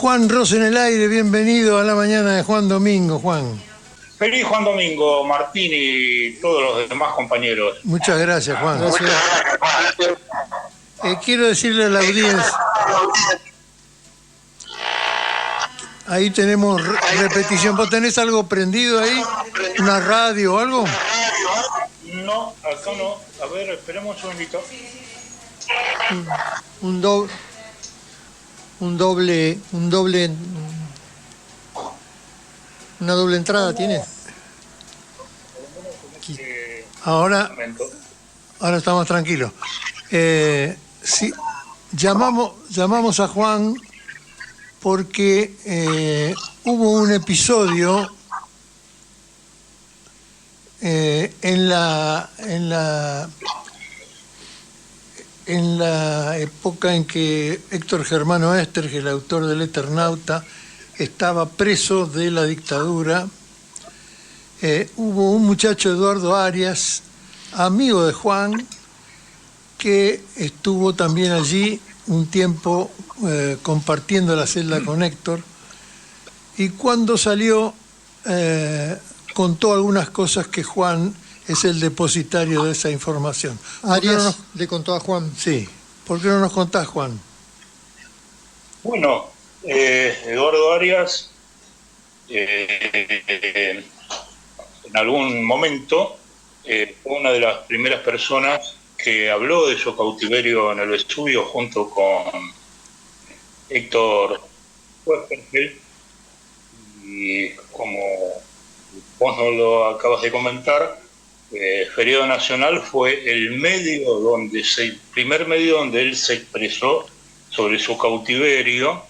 Juan Ros en el aire, bienvenido a la mañana de Juan Domingo, Juan. Feliz Juan Domingo, Martín y todos los demás compañeros. Muchas gracias, Juan. Gracias. Quiero decirle a la audiencia, ahí tenemos repetición. ¿Vos tenés algo prendido ahí? ¿Una radio o algo? No, acá no. A ver, esperemos un segundito. Una doble entrada tiene. Ahora estamos tranquilos. Sí, llamamos a Juan porque hubo un episodio en la época en que Héctor Germano Esterge, el autor del Eternauta, estaba preso de la dictadura. Hubo un muchacho, Eduardo Arias, amigo de Juan, que estuvo también allí un tiempo compartiendo la celda con Héctor, y cuando salió contó algunas cosas que Juan es el depositario de esa información. Arias le contó a Juan. Sí. ¿Por qué no nos contás, Juan? Bueno, Eduardo Arias en algún momento fue una de las primeras personas que habló de su cautiverio en el Vesubio junto con Héctor Westerfeld, y como vos no lo acabas de comentar, Feriado Nacional fue el primer medio donde él se expresó sobre su cautiverio,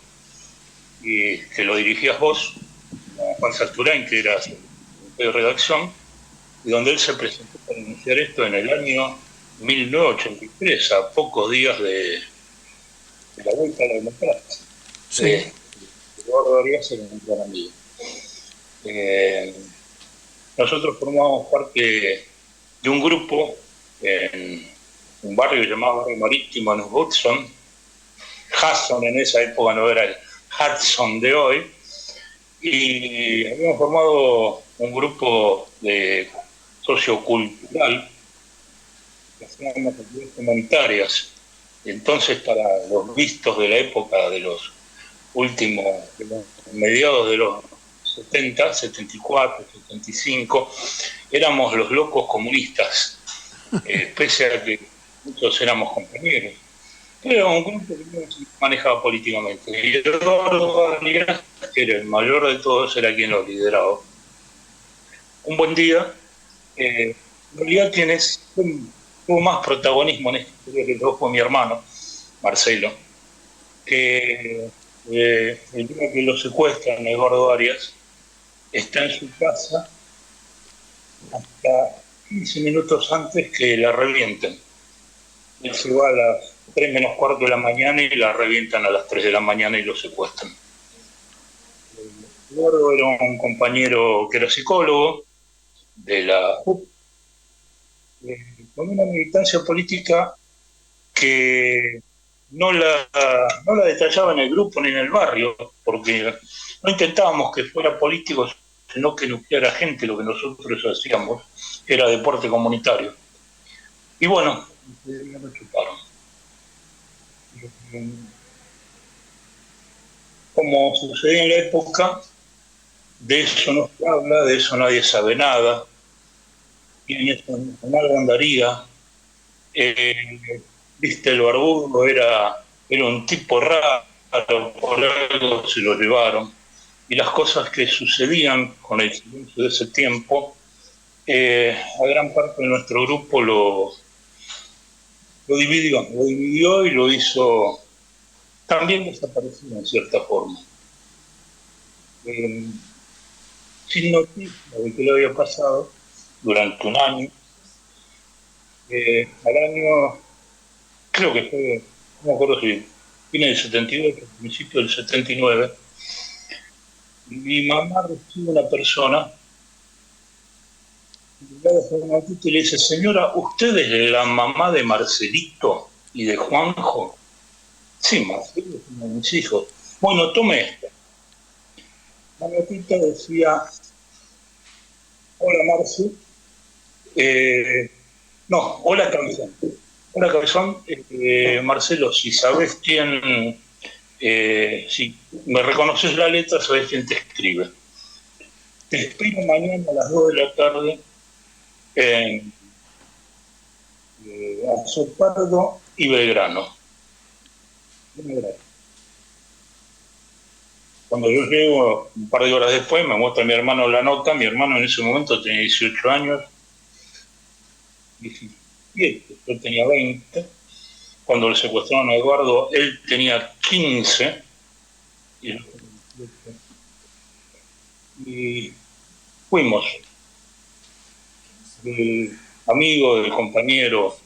y que lo dirigías vos, Juan Sasturain, que era de redacción, y donde él se presentó para denunciar esto en el año 1983, a pocos días de la vuelta a la democracia. Sí. Eduardo Arias era un gran amigo. Nosotros formamos parte de un grupo en un barrio llamado Barrio Marítimo en Hudson. Hudson en esa época no era el Hudson de hoy, y habíamos formado un grupo de sociocultural que hacíamos actividades humanitarias. Entonces, para los vistos de la época de los mediados de los 70, 74, 75, éramos los locos comunistas, pese a que muchos éramos compañeros. Era un grupo que no se manejaba políticamente. Y Eduardo Arias, que era el mayor de todos, era quien lo lideraba. Un buen día, en realidad tuvo más protagonismo en esta historia que todo fue mi hermano, Marcelo, que el día que lo secuestran, Eduardo Arias, está en su casa hasta 15 minutos antes que la revienten. Él se va a las 3 menos cuarto de la mañana y la revientan a las 3 de la mañana y lo secuestran. Eduardo era un compañero que era psicólogo de la UP, con una militancia política que no la detallaba en el grupo ni en el barrio, porque no intentábamos que fuera político, sino que nucleara gente. Lo que nosotros hacíamos era deporte comunitario. Y bueno, me chuparon. Como sucedía en la época, de eso no se habla, de eso nadie sabe nada, y en eso algo andaría. Viste, el barbudo era un tipo raro, por algo se lo llevaron, y las cosas que sucedían con el silencio de ese tiempo, a gran parte de nuestro grupo lo dividió y lo hizo también desaparecido en cierta forma. Sin noticia de qué le había pasado durante un año. Al año, creo que fue, no me acuerdo si fines del 78, principio del 79, mi mamá recibe una persona y le dice: señora, ¿usted es la mamá de Marcelito y de Juanjo? Sí, Marcelo es uno de mis hijos. Bueno, tomé esta. La notita decía: hola Marce, no, hola Cabezón. Hola Cabezón, Marcelo, si sabes quién, si me reconoces la letra, sabes quién te escribe. Te espero mañana a las 2 de la tarde en Azopardo y Belgrano. Cuando yo llego, un par de horas después, me muestra mi hermano la nota. Mi hermano en ese momento tenía 18 años, 17, yo tenía 20. Cuando le secuestraron a Eduardo, él tenía 15. Y fuimos del amigo, del compañero,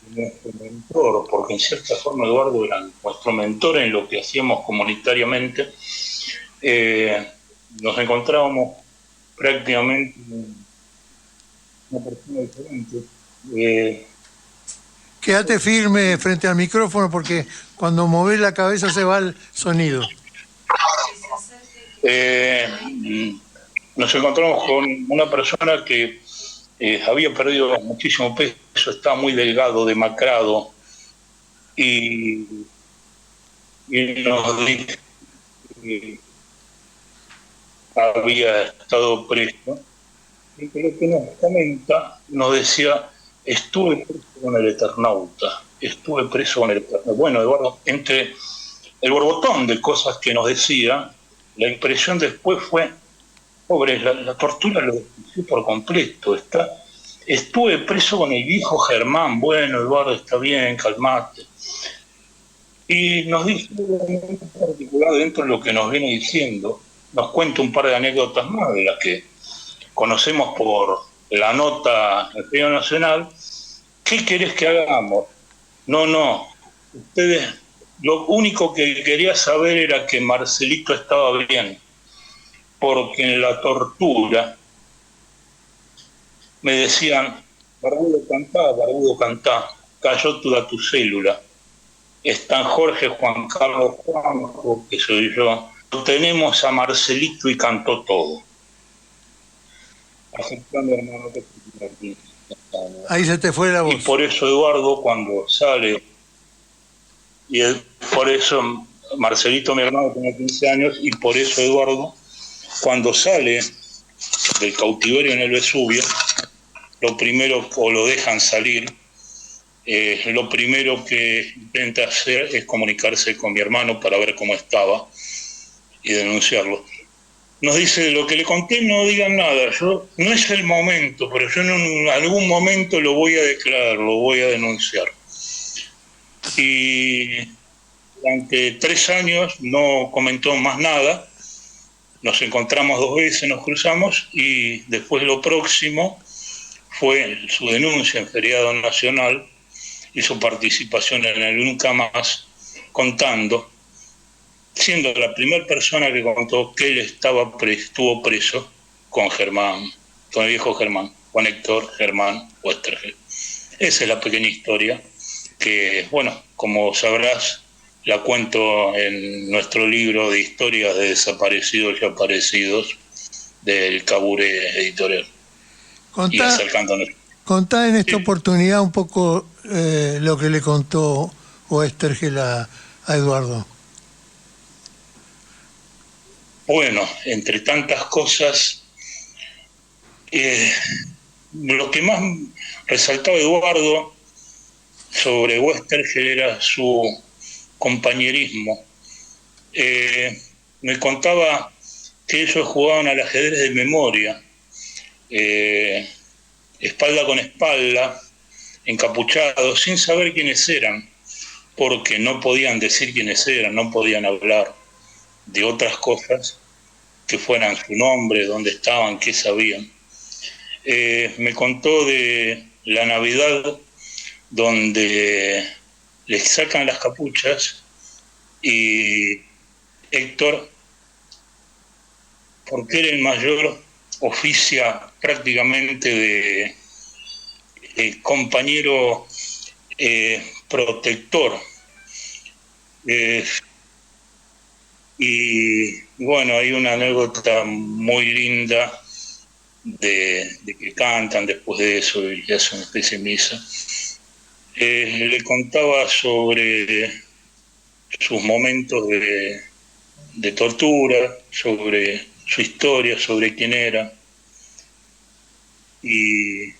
de nuestro mentor, porque en cierta forma Eduardo era nuestro mentor en lo que hacíamos comunitariamente. Nos encontrábamos prácticamente una persona diferente. Quédate firme frente al micrófono porque cuando movés la cabeza se va el sonido. Nos encontramos con una persona que había perdido muchísimo peso, estaba muy delgado, demacrado, y nos dice que había estado preso. Y que lo que nos comenta, nos decía: estuve preso con el Eternauta, estuve preso con el Eternauta. Bueno, Eduardo, entre el borbotón de cosas que nos decía, la impresión después fue: pobre, la tortura lo destruyó por completo. Estuve preso con el viejo Germán. Bueno, Eduardo, está bien, calmate. Y nos dice algo muy particular dentro de lo que nos viene diciendo. Nos cuenta un par de anécdotas más de las que conocemos por la nota del Premio Nacional. ¿Qué querés que hagamos? No, ustedes, lo único que quería saber era que Marcelito estaba bien, porque en la tortura me decían: Barbudo cantá, cayó toda tu célula. Están Jorge, Juan Carlos, Juanjo, que soy yo. Tenemos a Marcelito y cantó todo. Hermano, Ahí se te fue la voz. Y por eso Eduardo, cuando sale, por eso Marcelito, mi hermano, tiene 15 años, y por eso Eduardo, cuando sale del cautiverio en el Vesubio, lo primero, o lo dejan salir, lo primero que intenta hacer es comunicarse con mi hermano para ver cómo estaba y denunciarlo. Nos dice: lo que le conté no digan nada, no es el momento, pero yo en algún momento lo voy a declarar, lo voy a denunciar. Y durante 3 años no comentó más nada. Nos encontramos 2 veces, nos cruzamos, y después lo próximo fue su denuncia en feriado nacional y su participación en el Nunca Más, contando, siendo la primera persona que contó que él estuvo preso con Germán, con el viejo Germán, con Héctor Germán Oesterheld. Esa es la pequeña historia que, bueno, como sabrás, la cuento en nuestro libro de historias de desaparecidos y aparecidos del Caburé Editorial. Contá en esta oportunidad un poco lo que le contó Oesterheld a Eduardo. Bueno, entre tantas cosas, lo que más resaltaba Eduardo sobre Oesterheld era su compañerismo. Me contaba que ellos jugaban al ajedrez de memoria, espalda con espalda, encapuchados, sin saber quiénes eran, porque no podían decir quiénes eran, no podían hablar de otras cosas que fueran su nombre, dónde estaban, qué sabían. Me contó de la Navidad donde les sacan las capuchas y Héctor, porque era el mayor, oficia prácticamente de compañero protector. Y bueno, hay una anécdota muy linda de que cantan después de eso y hacen una especie de misa. Le contaba sobre sus momentos de tortura, sobre su historia, sobre quién era. Y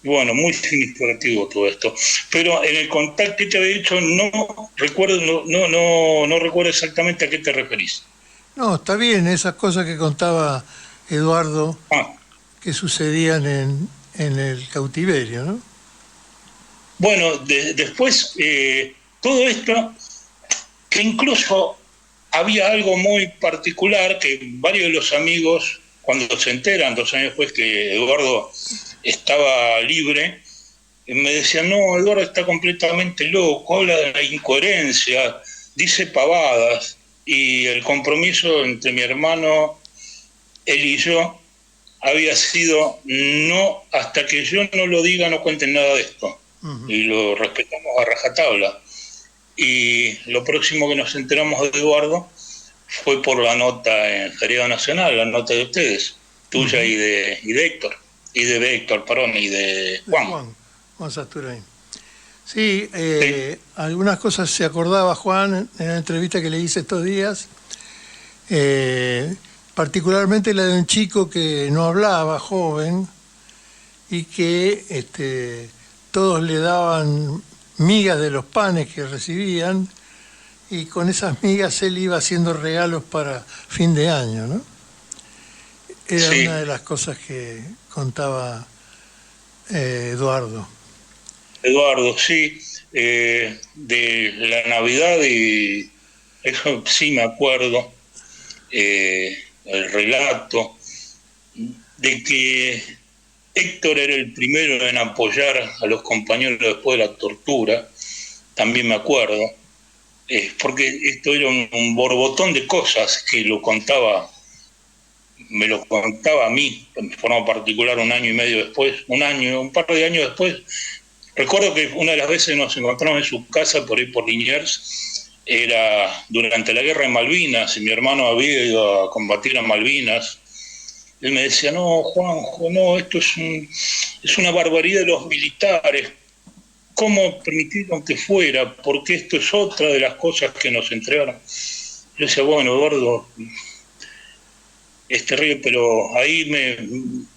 bueno, muy significativo todo esto. Pero en el contacto que te había dicho no recuerdo, no recuerdo exactamente a qué te referís. No, está bien, esas cosas que contaba Eduardo que sucedían en el cautiverio, ¿no? Bueno, después todo esto, que incluso había algo muy particular que varios de los amigos, cuando se enteran 2 años después que Eduardo estaba libre, me decían, no, Eduardo está completamente loco, habla de la incoherencia, dice pavadas, y el compromiso entre mi hermano, él y yo, había sido, no, hasta que yo no lo diga, no cuenten nada de esto. Uh-huh. Y lo respetamos a rajatabla. Y lo próximo que nos enteramos de Eduardo fue por la nota en Feriado Nacional, la nota de ustedes, tuya. Uh-huh. y de Héctor, y de Héctor, perdón, y de Juan. Juan Sasturain. Sí, algunas cosas se acordaba Juan en la entrevista que le hice estos días, particularmente la de un chico que no hablaba, joven, y que todos le daban migas de los panes que recibían, y con esas migas él iba haciendo regalos para fin de año, ¿no? Era una de las cosas que contaba Eduardo. Eduardo, sí, de la Navidad, y eso sí me acuerdo, el relato de que Héctor era el primero en apoyar a los compañeros después de la tortura, también me acuerdo, porque esto era un borbotón de cosas que me lo contaba a mí, de forma particular, un año y medio después, un par de años después. Recuerdo que una de las veces nos encontramos en su casa por ahí por Liniers, era durante la guerra de Malvinas, y mi hermano había ido a combatir a Malvinas. Él me decía, no, Juanjo, no, esto es una barbaridad de los militares. ¿Cómo permitieron que fuera? Porque esto es otra de las cosas que nos entregaron. Yo decía, bueno, Eduardo, es terrible, pero ahí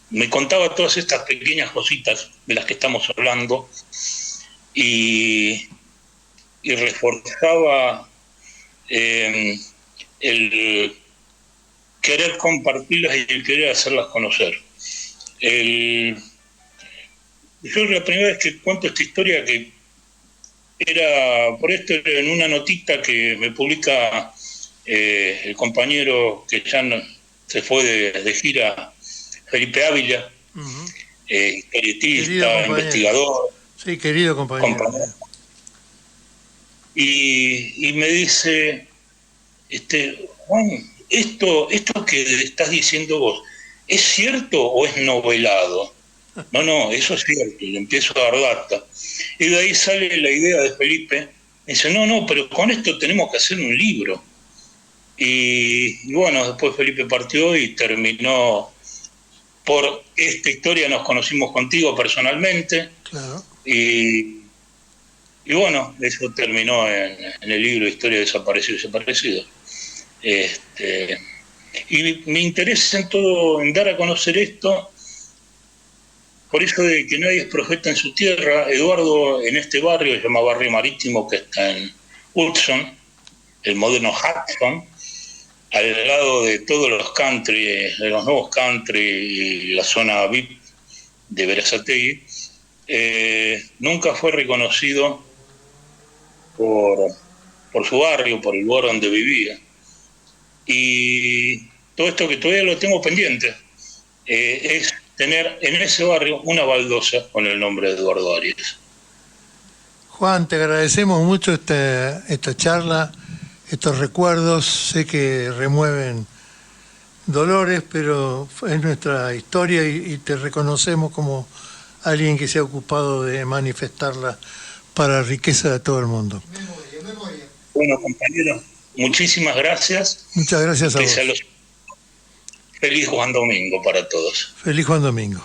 me contaba todas estas pequeñas cositas de las que estamos hablando y reforzaba el querer compartirlas y el querer hacerlas conocer. Yo la primera vez que cuento esta historia, que era en una notita que me publica el compañero que ya se fue de gira, Felipe Ávila, uh-huh. Historietista, investigador. Sí, querido compañero. Y me dice, Juan, esto que estás diciendo vos, ¿es cierto o es novelado? No, eso es cierto, y empiezo a dar data. Y de ahí sale la idea de Felipe, me dice, no, pero con esto tenemos que hacer un libro. Y bueno, después Felipe partió y terminó, por esta historia nos conocimos contigo personalmente. Claro. Y bueno, eso terminó en el libro Historia de Desaparecidos y Desaparecidos. Y me interesa en dar a conocer esto, por eso de que nadie es profeta en su tierra. Eduardo, en este barrio, se llama Barrio Marítimo, que está en Hudson, el moderno Hudson, al lado de todos los country, de los nuevos country y la zona VIP de Berazategui, nunca fue reconocido por su barrio, por el lugar donde vivía. Y todo esto que todavía lo tengo pendiente, es tener en ese barrio una baldosa con el nombre de Eduardo Arias. Juan, te agradecemos mucho esta charla, estos recuerdos. Sé que remueven dolores, pero es nuestra historia y te reconocemos como alguien que se ha ocupado de manifestarla para riqueza de todo el mundo. Bueno, compañero, Muchísimas gracias. Muchas gracias a vos. Feliz Juan Domingo para todos. Feliz Juan Domingo.